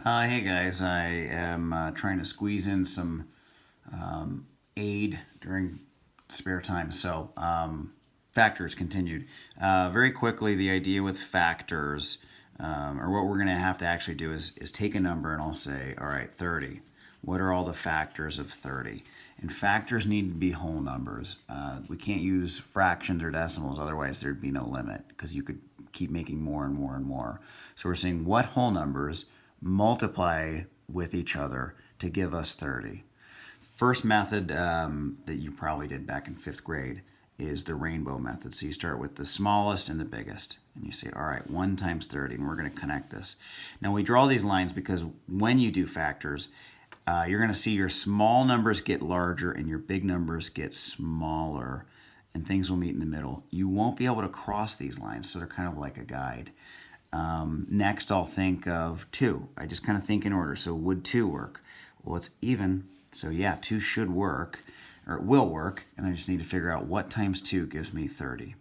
Hey guys, I am trying to squeeze in some aid during spare time. Factors continued. Very quickly, the idea with factors, or what we're going to have to actually do is take a number and I'll say, all right, 30. What are all the factors of 30? And factors need to be whole numbers. We can't use fractions or decimals, otherwise, there'd be no limit because you could keep making more and more and more. So we're saying what whole numbers multiply with each other to give us 30. First method that you probably did back in fifth grade is the rainbow method. So you start with the smallest and the biggest, and you say, all right, 1 times 30, and we're going to connect this. Now we draw these lines because when you do factors, you're going to see your small numbers get larger and your big numbers get smaller, and things will meet in the middle. You won't be able to cross these lines, so they're kind of like a guide. Next, I'll think of 2. I just kind of think in order. So would 2 work? Well, it's even. So yeah, 2 should work, or it will work, and I just need to figure out what times 2 gives me 30.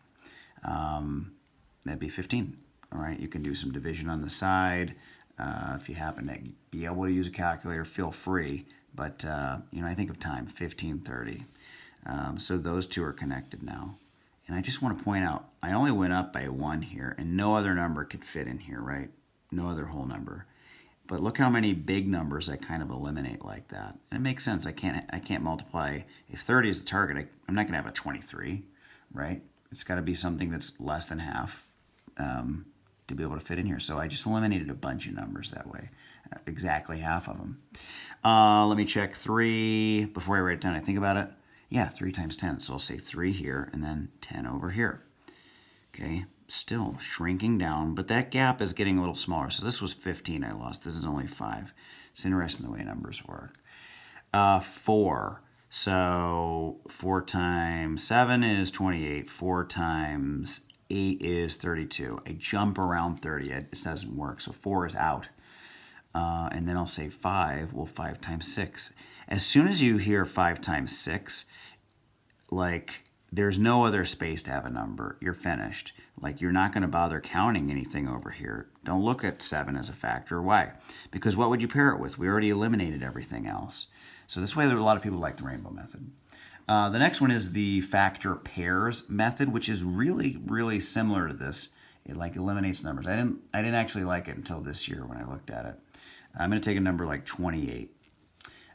That'd be 15. All right, you can do some division on the side. If you happen to be able to use a calculator, feel free. But, I think of time, 15, 30. So those two are connected now. And I just want to point out, I only went up by 1 here, and no other number could fit in here, right? No other whole number. But look how many big numbers I kind of eliminate like that. And it makes sense. I can't multiply. If 30 is the target, I'm not going to have a 23, right? It's got to be something that's less than half to be able to fit in here. So I just eliminated a bunch of numbers that way, exactly half of them. Let me check 3 before I write it down. I think about it. Yeah, 3 times 10. So I'll say 3 here and then 10 over here. Okay, still shrinking down, but that gap is getting a little smaller. So this was 15 I lost. This is only 5. It's interesting the way numbers work. 4. So 4 times 7 is 28. 4 times 8 is 32. I jump around 30. This doesn't work. So 4 is out. And then I'll say 5. Well, 5 times 6. As soon as you hear 5 times 6, like there's no other space to have a number. You're finished. Like you're not going to bother counting anything over here. Don't look at 7 as a factor. Why? Because what would you pair it with? We already eliminated everything else. So this way, there are a lot of people like the rainbow method. The next one is the factor pairs method, which is really, really similar to this. It like eliminates numbers. I didn't actually like it until this year when I looked at it. I'm going to take a number like 28.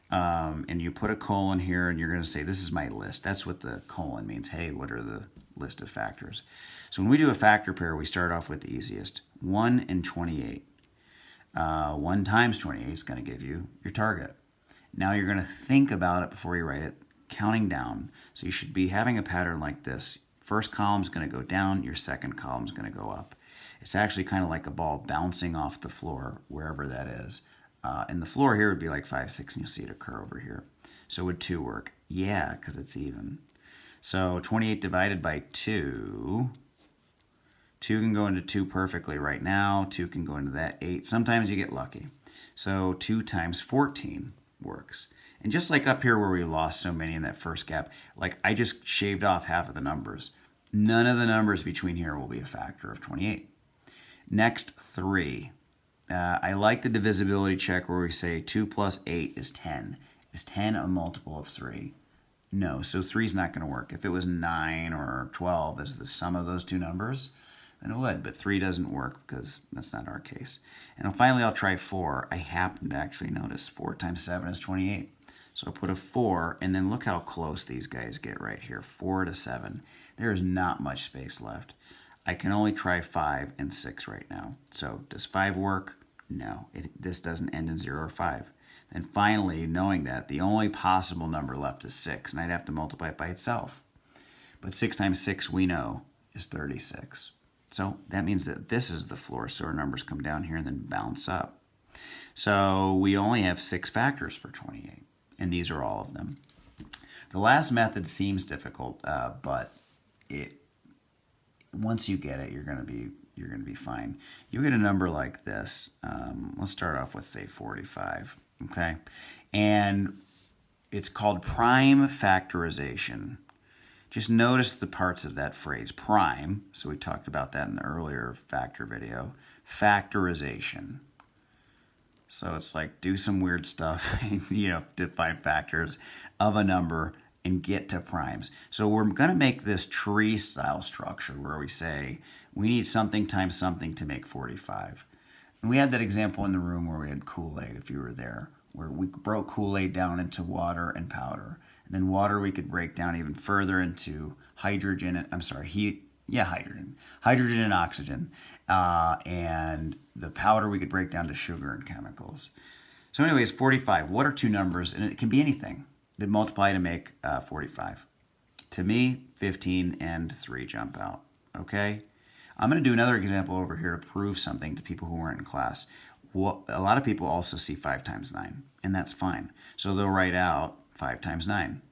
And you put a colon here, and you're going to say, this is my list. That's what the colon means. Hey, what are the list of factors? So when we do a factor pair, we start off with the easiest. 1 and 28. 1 times 28 is going to give you your target. Now you're going to think about it before you write it, counting down. So you should be having a pattern like this. First column is going to go down. Your second column is going to go up. It's actually kind of like a ball bouncing off the floor, wherever that is. And the floor here would be like 5, 6, and you'll see it occur over here. So would 2 work? Yeah, because it's even. So 28 divided by 2. 2 can go into 2 perfectly right now. 2 can go into that 8. Sometimes you get lucky. So 2 times 14 works. And just like up here where we lost so many in that first gap, like I just shaved off half of the numbers. None of the numbers between here will be a factor of 28. Next, 3. I like the divisibility check where we say 2 plus 8 is 10. Is 10 a multiple of 3? No, so 3 is not going to work. If it was 9 or 12 as the sum of those two numbers, then it would, but 3 doesn't work because that's not our case. And finally, I'll try 4. I happen to actually notice 4 times 7 is 28. So I'll put a 4, and then look how close these guys get right here, 4 to 7. There is not much space left. I can only try 5 and 6 right now. So does 5 work? No, this doesn't end in 0 or 5. And finally, knowing that, the only possible number left is 6, and I'd have to multiply it by itself. But 6 times 6, we know, is 36. So that means that this is the floor, so our numbers come down here and then bounce up. So we only have 6 factors for 28, and these are all of them. The last method seems difficult, but once you get it, you're going to be fine. You get a number like this. Let's start off with, say, 45. Okay, and it's called prime factorization. Just notice the parts of that phrase, prime. So we talked about that in the earlier factor video. Factorization. So it's like do some weird stuff, to find factors of a number and get to primes. So we're going to make this tree style structure where we say we need something times something to make 45. And we had that example in the room where we had Kool-Aid, if you were there, where we broke Kool-Aid down into water and powder. And then water we could break down even further into hydrogen and oxygen. And the powder we could break down to sugar and chemicals. So anyways, 45. What are two numbers? And it can be anything that multiply to make 45. To me, 15 and 3 jump out. Okay? I'm going to do another example over here to prove something to people who weren't in class. A lot of people also see 5 times 9, and that's fine. So they'll write out 5 times 9.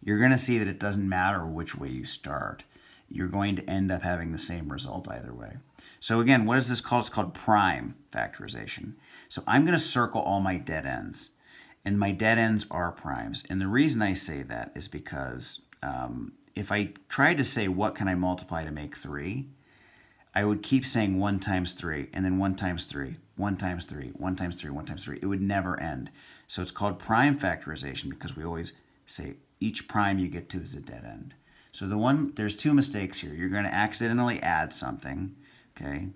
You're going to see that it doesn't matter which way you start. You're going to end up having the same result either way. So again, what is this called? It's called prime factorization. So I'm going to circle all my dead ends, and my dead ends are primes. And the reason I say that is because if I tried to say what can I multiply to make 3, I would keep saying 1 times 3, and then 1 times 3, 1 times 3, 1 times 3, 1 times 3. It would never end. So it's called prime factorization because we always say each prime you get to is a dead end. So there's 2 mistakes here. You're going to accidentally add something, okay,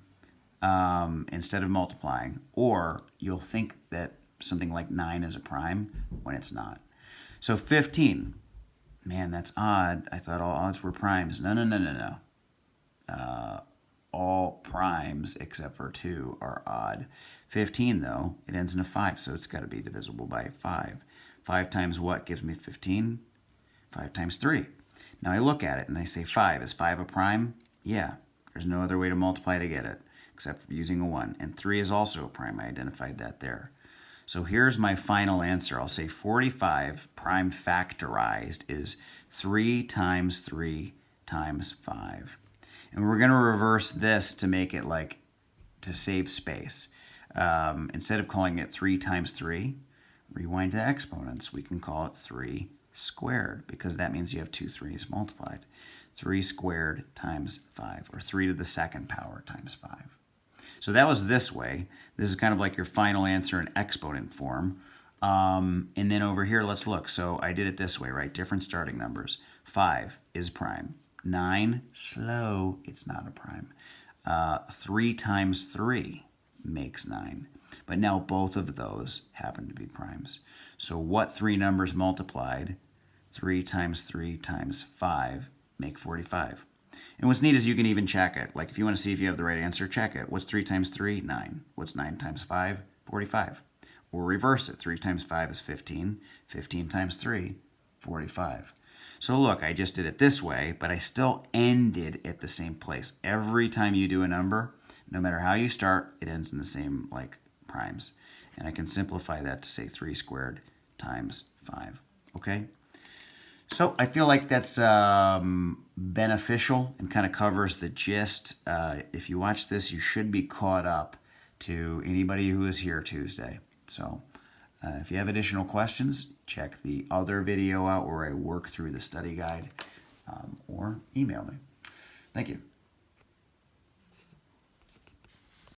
instead of multiplying, or you'll think that something like 9 is a prime when it's not. So 15, man, that's odd. I thought all odds were primes. No. All primes except for 2 are odd. 15, though, it ends in a 5, so it's got to be divisible by 5. 5 times what gives me 15? 5 times 3. Now I look at it and I say 5. Is 5 a prime? Yeah. There's no other way to multiply to get it except for using a 1. And 3 is also a prime. I identified that there. So here's my final answer. I'll say 45 prime factorized is 3 times 3 times 5. And we're going to reverse this to make it to save space. Instead of calling it 3 times 3, rewind to exponents. We can call it 3 squared because that means you have 2 3's multiplied. 3 squared times 5, or 3 to the second power times 5. So that was this way. This is kind of like your final answer in exponent form. And then over here, let's look. So I did it this way, right? Different starting numbers. 5 is prime. 9, slow, it's not a prime. 3 times 3 makes 9. But now both of those happen to be primes. So what 3 numbers multiplied? 3 times 3 times 5 make 45. And what's neat is you can even check it. Like if you want to see if you have the right answer, check it. What's 3 times 3? 9. What's 9 times 5? 45. Or reverse it. 3 times 5 is 15. 15 times 3, 45. So look, I just did it this way, but I still ended at the same place. Every time you do a number, no matter how you start, it ends in the same primes. And I can simplify that to say 3 squared times 5. Okay? So I feel like that's beneficial and kind of covers the gist. If you watch this, you should be caught up to anybody who is here Tuesday. So if you have additional questions, check the other video out where I work through the study guide or email me. Thank you.